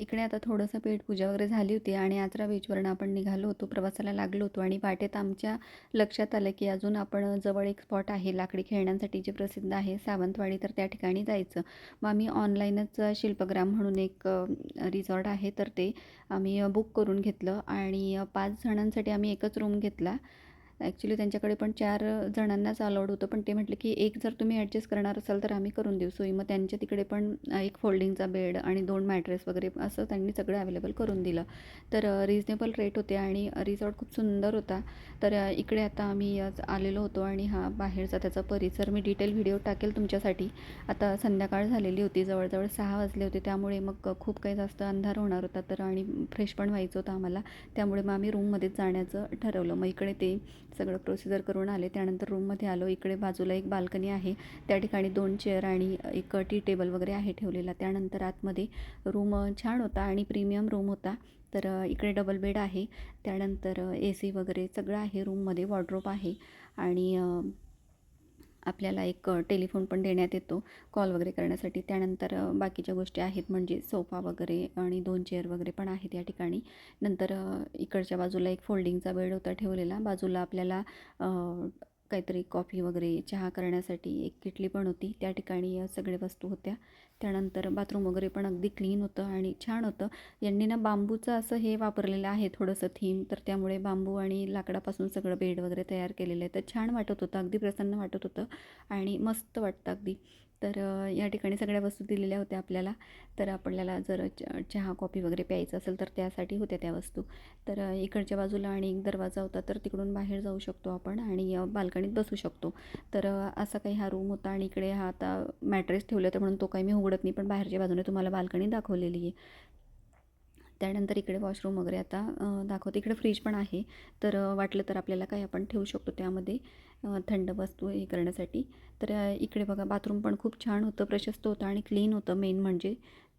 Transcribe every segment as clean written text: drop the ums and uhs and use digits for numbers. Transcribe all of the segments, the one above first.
इकडे आता थोडंसं पेटपूजा वगैरे झाली होती आणि आचरा बीचवरून आपण निघालो होतो, प्रवासाला लागलो होतो आणि वाटेत आमच्या लक्षात आलं की अजून आपण जवळ एक स्पॉट आहे लाकडी खेळण्यांसाठी जे प्रसिद्ध आहे सावंतवाडी, तर त्या ठिकाणी जायचं. मग आम्ही ऑनलाईनच शिल्पग्राम म्हणून एक रिसॉर्ट आहे, तर ते आम्ही बुक करून घेतलं आणि 5 जणांसाठी आम्ही एकच रूम घेतला. ॲक्च्युली त्यांच्याकडे पण 4 जणांनाच अलाउड होतं, पण ते म्हटले की एक जर तुम्ही ॲडजस्ट करणार असाल तर आम्ही करून देऊ सोय. मग त्यांच्या तिकडे पण एक फोल्डिंगचा बेड आणि 2 मॅट्रेस वगैरे असं त्यांनी सगळं अवेलेबल करून दिलं. तर रिजनेबल रेट होते आणि रिसॉर्ट खूप सुंदर होता. तर इकडे आता आम्ही आलेलो होतो आणि हा बाहेरचा त्याचा परिसर मी डिटेल व्हिडिओ टाकेल तुमच्यासाठी. आता संध्याकाळ झालेली होती, जवळजवळ 6 वाजले होते, त्यामुळे मग खूप काही जास्त अंधार होणार होता तर आणि फ्रेश पण व्हायचं होतं आम्हाला, त्यामुळे मग आम्ही रूममध्येच जाण्याचं ठरवलं. मग इकडे ते सगळं प्रोसिजर करून आले, त्यानंतर रूममध्ये आलो. इकडे बाजूला एक बाल्कनी आहे, त्या ठिकाणी 2 चेअर आणि एक टी टेबल वगैरे आहे ठेवलेला. त्यानंतर आतमध्ये रूम छान होता आणि प्रीमियम रूम होता. तर इकडे डबल बेड आहे, त्यानंतर AC वगैरे सगळं आहे रूममध्ये, वॉर्डरोब आहे आणि आपल्याला एक टेलिफोन पण देण्यात येतो कॉल वगैरे करण्यासाठी. त्यानंतर बाकीच्या गोष्टी आहेत म्हणजे सोफा वगैरे आणि 2 चेअर वगैरे पण आहेत या ठिकाणी. नंतर इकडच्या बाजूला एक फोल्डिंगचा बेड होता ठेवलेला. बाजूला आपल्याला काहीतरी कॉफी वगैरे चहा करण्यासाठी एक किटली पण होती, त्या ठिकाणी सगळे वस्तू होत्या. त्यानंतर बाथरूम वगैरे पण अगदी क्लीन होतं आणि छान होतं. यांनी ना बांबूचं असं हे वापरलेलं आहे थोडंसं थीम, तर त्यामुळे बांबू आणि लाकडापासून सगळं बेड वगैरे तयार केलेलं आहे. तर छान वाटत होतं, अगदी प्रसन्न वाटत होतं आणि मस्त वाटतं अगदी. तर या ठिकाणी सगळ्या वस्तू दिलेल्या होत्या आपल्याला. तर आपल्याला जर चहा कॉफी वगैरे प्यायचं असेल तर त्यासाठी होत्या त्या वस्तू. तर इकडच्या बाजूला आणि एक दरवाजा होता, तर तिकडून बाहेर जाऊ शकतो आपण आणि बाल्कनीत बसू शकतो. तर असा काही हा रूम होता आणि इकडे हा आता मॅट्रेस ठेवलं तर म्हणून तो काही मी उघडत नाही, पण बाहेरच्या बाजूने तुम्हाला बाल्कनी दाखवलेली आहे. त्यानंतर इकडे वॉशरूम वगैरे आता दाखवते. इकडे फ्रीज पण आहे, तर वाटलं तर आपल्याला काही आपण ठेवू शकतो त्यामध्ये थंड वस्तू हे करण्यासाठी. तर इकडे बघा बाथरूम पण खूप छान होतं, प्रशस्त होतं आणि क्लीन होतं मेन म्हणजे.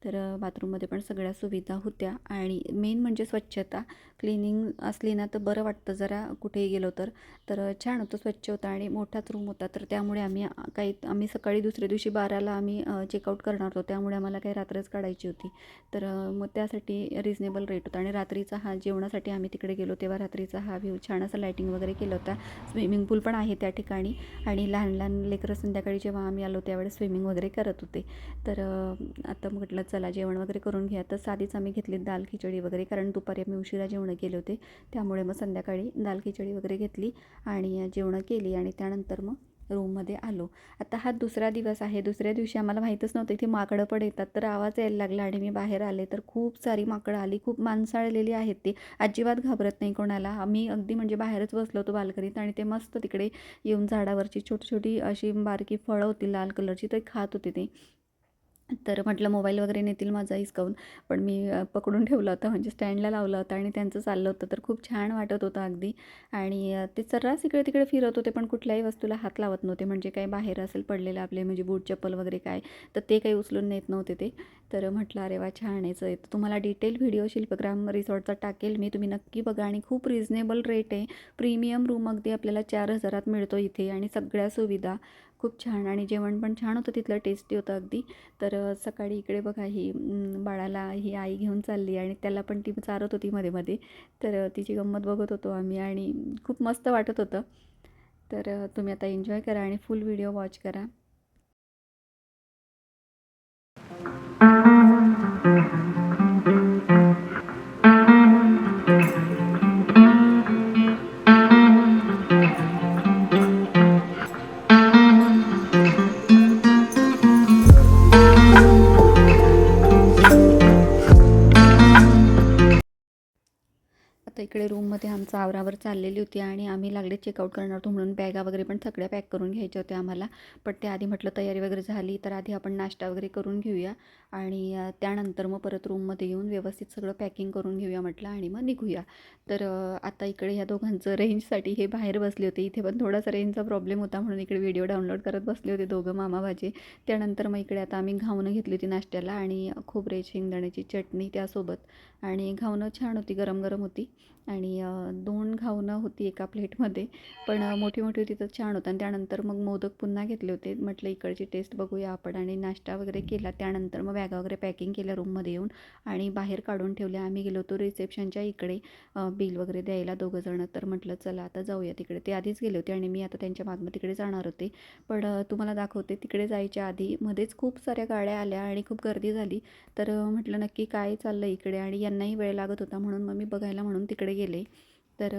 तर बाथरूममध्ये पण सगळ्या सुविधा होत्या आणि मेन म्हणजे स्वच्छता, क्लिनिंग असली ना तर बरं वाटतं जरा कुठेही गेलो तर. तर छान होतं, स्वच्छ होतं आणि मोठाच रूम होता. तर त्यामुळे आम्ही सकाळी दुसऱ्या दिवशी 12ला आम्ही चेकआउट करणार होतो, त्यामुळे आम्हाला काही रात्रच काढायची होती. तर मग त्यासाठी रिजनेबल रेट होता आणि रात्रीचा हा जेवणासाठी आम्ही तिकडे गेलो तेव्हा रात्रीचा हा व्ह्यू छान असं लायटिंग वगैरे केलं होता. स्विमिंग पूल पण आहे त्या ठिकाणी आणि लहान लहान लेकरं संध्याकाळी जेव्हा आम्ही आलो त्यावेळेस स्विमिंग वगैरे करत होते. तर आता म्हटलं चला जेवण वगैरे करून घ्या. तर साधीच आम्ही घेतली दाल खिचडी वगैरे, कारण दुपारी आम्ही उशिरा जेवणं केले होते, त्यामुळे मग संध्याकाळी दाल खिचडी वगैरे घेतली आणि जेवणं केली आणि त्यानंतर मग रूममध्ये आलो. आता हा दुसरा दिवस आहे. दुसऱ्या दिवशी आम्हाला माहीतच नव्हतं इथे माकडं पण येतात, तर आवाज यायला लागला आणि मी बाहेर आले तर खूप सारी माकडं आली. खूप माणसाळलेली आहेत ती, अजिबात घाबरत नाही कोणाला. आम्ही अगदी म्हणजे बाहेरच बसलो होतो बाल्कनीत आणि ते मस्त तिकडे येऊन झाडावरची छोटी छोटी अशी बारकी फळं होती लाल कलरची, ते खात होते ते. तर म्हटलं मोबाईल वगैरे नेतील माझा हिसकावून, पण मी पकडून ठेवला होता, म्हणजे स्टँडला लावला होता आणि त्यांचं चाललं होतं. तर खूप छान वाटत होतं अगदी आणि ते सर्रास इकडे तिकडे फिरत होते, पण कुठल्याही वस्तूला हात लावत नव्हते. म्हणजे काही बाहेर असेल पडलेलं आपले म्हणजे बूट चप्पल वगैरे काय, तर ते काही उचलून नेत नव्हते ते. तर म्हटलं अरे वा छान आहे. तर तुम्हाला डिटेल व्हिडिओ शिल्पग्राम रिसॉर्टचा टाकेल मी, तुम्ही नक्की बघा आणि खूप रिजनेबल रेट आहे. प्रीमियम रूम अगदी आपल्याला 4,000त मिळतो इथे आणि सगळ्या सुविधा खूप छान आणि जेवण पण छान होतं तिथलं, टेस्टी होतं अगदी. तर सकाळी इकडे बघा ही बाळाला ही आई घेऊन चालली आणि त्याला पण ती चारत होती मध्ये मध्ये. तर तिची गंमत बघत होतो आम्ही आणि खूप मस्त वाटत होतं. तर तुम्ही आता एन्जॉय करा आणि फुल व्हिडिओ वॉच करा. आता इकडे रूममध्ये आमचं आवरावर चाललेली होती आणि आम्ही लागले चेकआउट करणार होतो, म्हणून बॅगा वगैरे पण सगळ्या पॅक करून घ्यायच्या होत्या आम्हाला. पण त्याआधी म्हटलं तयारी वगैरे झाली तर आधी आपण नाश्ता वगैरे करून घेऊया आणि त्यानंतर मग परत रूममध्ये येऊन व्यवस्थित सगळं पॅकिंग करून घेऊया म्हटलं आणि मग निघूया. तर आता इकडे ह्या दोघांचं रेंजसाठी हे बाहेर बसले होते. इथे पण थोडासा रेंजचा प्रॉब्लेम होता, म्हणून इकडे व्हिडिओ डाउनलोड करत बसले होते दोघं मामा भाचे. त्यानंतर मग इकडे आता आम्ही घावणं घेतली होती नाश्त्याला आणि खोबरे शेंगदाण्याची चटणी त्यासोबत. आणि घावणं छान होती, गरम गरम होती आणि 2 घावणं होती एका प्लेटमध्ये, पण मोठी मोठी होती तर छान होतं. आणि त्यानंतर मग मोदक पुन्हा घेतले होते. म्हटलं इकडची टेस्ट बघूया आपण आणि नाश्ता वगैरे केला. त्यानंतर मग बॅगा वगैरे पॅकिंग केल्या रूममध्ये येऊन आणि बाहेर काढून ठेवल्या. आम्ही गेलो होतो रिसेप्शनच्या इकडे बिल वगैरे द्यायला दोघंजणं. तर म्हटलं चला आता जाऊया तिकडे. ते आधीच गेले होते आणि मी आता त्यांच्या मागनं तिकडे जाणार होते. पण तुम्हाला दाखवते तिकडे जायच्या आधी मध्येच खूप साऱ्या गाड्या आल्या आणि खूप गर्दी झाली. तर म्हटलं नक्की काय चाललं इकडे आणि यांनाही वेळ लागत होता म्हणून मग मी बघायला म्हणून तिकडे गेले. तर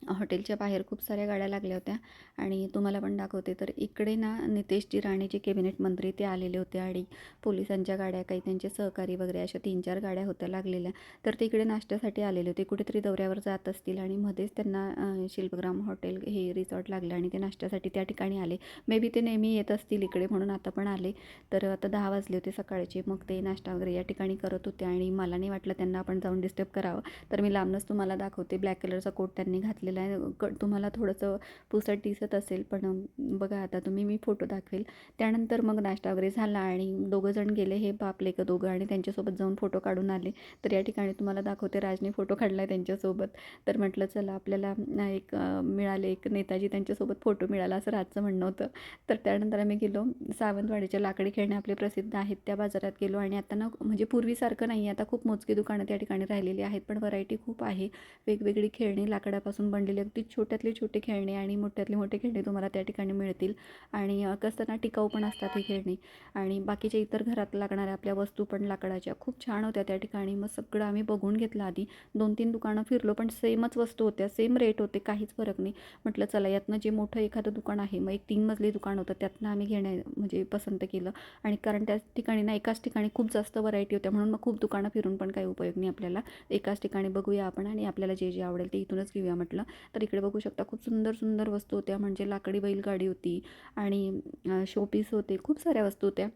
हॉटेलच्या बाहेर खूप साऱ्या गाड्या लागल्या होत्या आणि तुम्हाला पण दाखवते. तर इकडे ना नितेशजी राणे जे कॅबिनेट मंत्री ते आलेले होते आणि पोलिसांच्या गाड्या काही त्यांचे सहकारी वगैरे अशा 3-4 गाड्या होत्या लागलेल्या. तर ते इकडे नाश्त्यासाठी आलेले होते. कुठेतरी दौऱ्यावर जात असतील आणि मध्येच त्यांना शिल्पग्राम हॉटेल हे रिसॉर्ट लागलं आणि ते नाश्त्यासाठी त्या ठिकाणी आले. मे बी ते नेहमी येत असतील इकडे म्हणून आता पण आले. तर आता 10 वाजले होते सकाळचे. मग ते नाश्ता वगैरे या ठिकाणी करत होते आणि मला नाही वाटलं त्यांना आपण जाऊन डिस्टर्ब करावं. तर मी लांबनच तुम्हाला दाखवते. ब्लॅक कलरचा कोट त्यांनी घातलेला आहे. तुम्हाला थोडंसं पुसट दिसत असेल पण बघा आता तुम्ही, मी फोटो दाखवेल. त्यानंतर मग नाश्ता वगैरे झाला आणि दोघंजण गेले हे बाप लेकं दोघं आणि त्यांच्यासोबत जाऊन फोटो काढून आले. तर या ठिकाणी तुम्हाला दाखवते राजने फोटो काढला आहे त्यांच्यासोबत. तर म्हटलं चला आपल्याला एक मिळाले एक नेताजी त्यांच्यासोबत फोटो मिळाला असं राजचं म्हणणं होतं. तर त्यानंतर आम्ही गेलो सावंतवाडीच्या लाकडी खेळणे आपले प्रसिद्ध आहेत त्या बाजारात गेलो आणि आता ना म्हणजे पूर्वीसारखं नाही आहे. आता खूप मोजकी दुकानं त्या ठिकाणी राहिलेली आहेत पण व्हरायटी खूप आहे. वेगवेगळी खेळणी लाकडापासून बनलेली अगदी छोट्यातले छोटे खेळणे आणि मोठ्यातले मोठे खेळणे तुम्हाला त्या ठिकाणी मिळतील. आणि कसं ना टिकाऊ पण असतात ही खेळणी आणि बाकीच्या इतर घरात लागणाऱ्या आपल्या वस्तू पण लाकडाच्या खूप छान होत्या त्या ठिकाणी. मग सगळं आम्ही बघून घेतलं आधी 2-3 दुकानं फिरलो पण सेमच वस्तू होत्या, सेम रेट होते, काहीच फरक नाही. म्हटलं चला यातनं जे मोठं एखादं दुकान आहे मग एक 3 मजली दुकान होतं त्यातनं आम्ही म्हणजे पसंत केलं. आणि कारण त्याच ठिकाणी ना एकाच ठिकाणी खूप जास्त व्हरायटी होत्या म्हणून मग खूप दुकानं फिरून पण काही उपयोग नाही आपल्याला. एकाच ठिकाणी बघूया आपण आणि आपल्याला जे जे आवडेल ते इथूनच घेऊया म्हटलं. तर इकडे बघू शकता खूप सुंदर सुंदर वस्तू होत्या. म्हणजे लाकडी बैलगाडी होती आणि शोपीस होते, खूप साऱ्या वस्तू होत्या.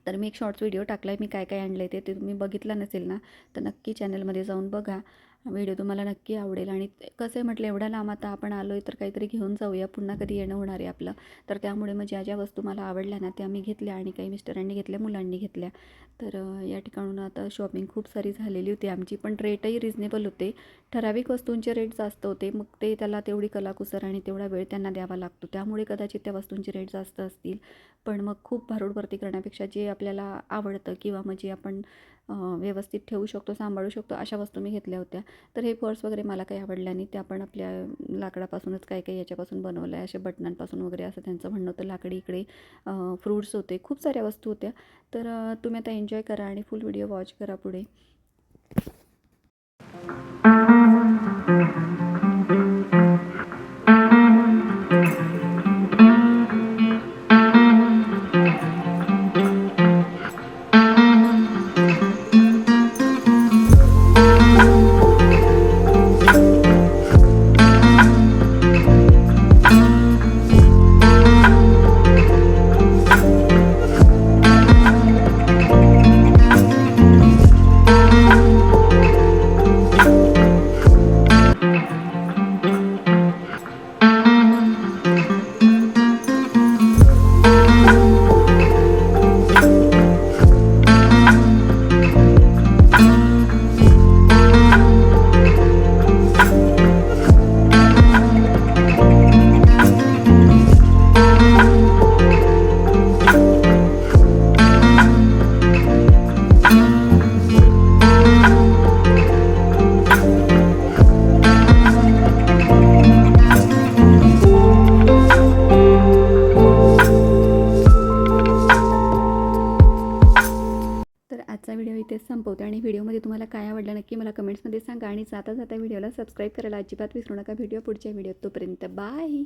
तर मी एक शॉर्ट्स व्हिडिओ टाकला आहे मी काय काय आणलं आहे ते तुम्ही बघितला नसेल ना तर नक्की चॅनलमध्ये जाऊन बघा. व्हिडिओ तुम्हाला नक्की आवडेल. आणि कसं आहे म्हटलं एवढ्या लांब आता आपण आलो आहे तर काहीतरी घेऊन जाऊया, पुन्हा कधी येणं होणार आहे आपलं. तर त्यामुळे मग ज्या ज्या वस्तू मला आवडल्या ना त्या मी घेतल्या आणि काही मिस्टरांनी घेतल्या, मुलांनी घेतल्या. तर या ठिकाणून आता शॉपिंग खूप सारी झालेली होती आमची पण रेटही रिजनेबल होते. ठराविक वस्तूंचे रेट जास्त होते मग ते त्याला तेवढी कलाकुसर आणि तेवढा वेळ त्यांना द्यावा लागतो त्यामुळे कदाचित त्या वस्तूंचे रेट जास्त असतील. पण मग खूप भारूडभरती करण्यापेक्षा जे आपल्याला आवडतं किंवा म्हणजे आपण व्यवस्थित ठेवू शकतो, सांभाळू शकतो अशा वस्तू मी घेतल्या होत्या. तर हे पर्स वगैरे मला काही आवडल्या नाही. त्या पण आपल्या लाकडापासूनच काही काही याच्यापासून बनवल्या आहे अशा बटनांपासून वगैरे असं त्यांचं म्हणणं होतं. लाकडी इकडे फ्रूट्स होते, खूप साऱ्या वस्तू होत्या. तर तुम्ही आता एन्जॉय करा आणि फुल व्हिडिओ वॉच करा पुढे. तर आजचा व्हिडिओ इथेच संपवते आणि व्हिडिओमध्ये तुम्हाला काय आवडलं नक्की मला कमेंट्समध्ये सांगा आणि जाता जाता व्हिडिओला सबस्क्राईब करायला अजिबात विसरू नका. व्हिडिओ पुढच्या व्हिडिओत तोपर्यंत बाय.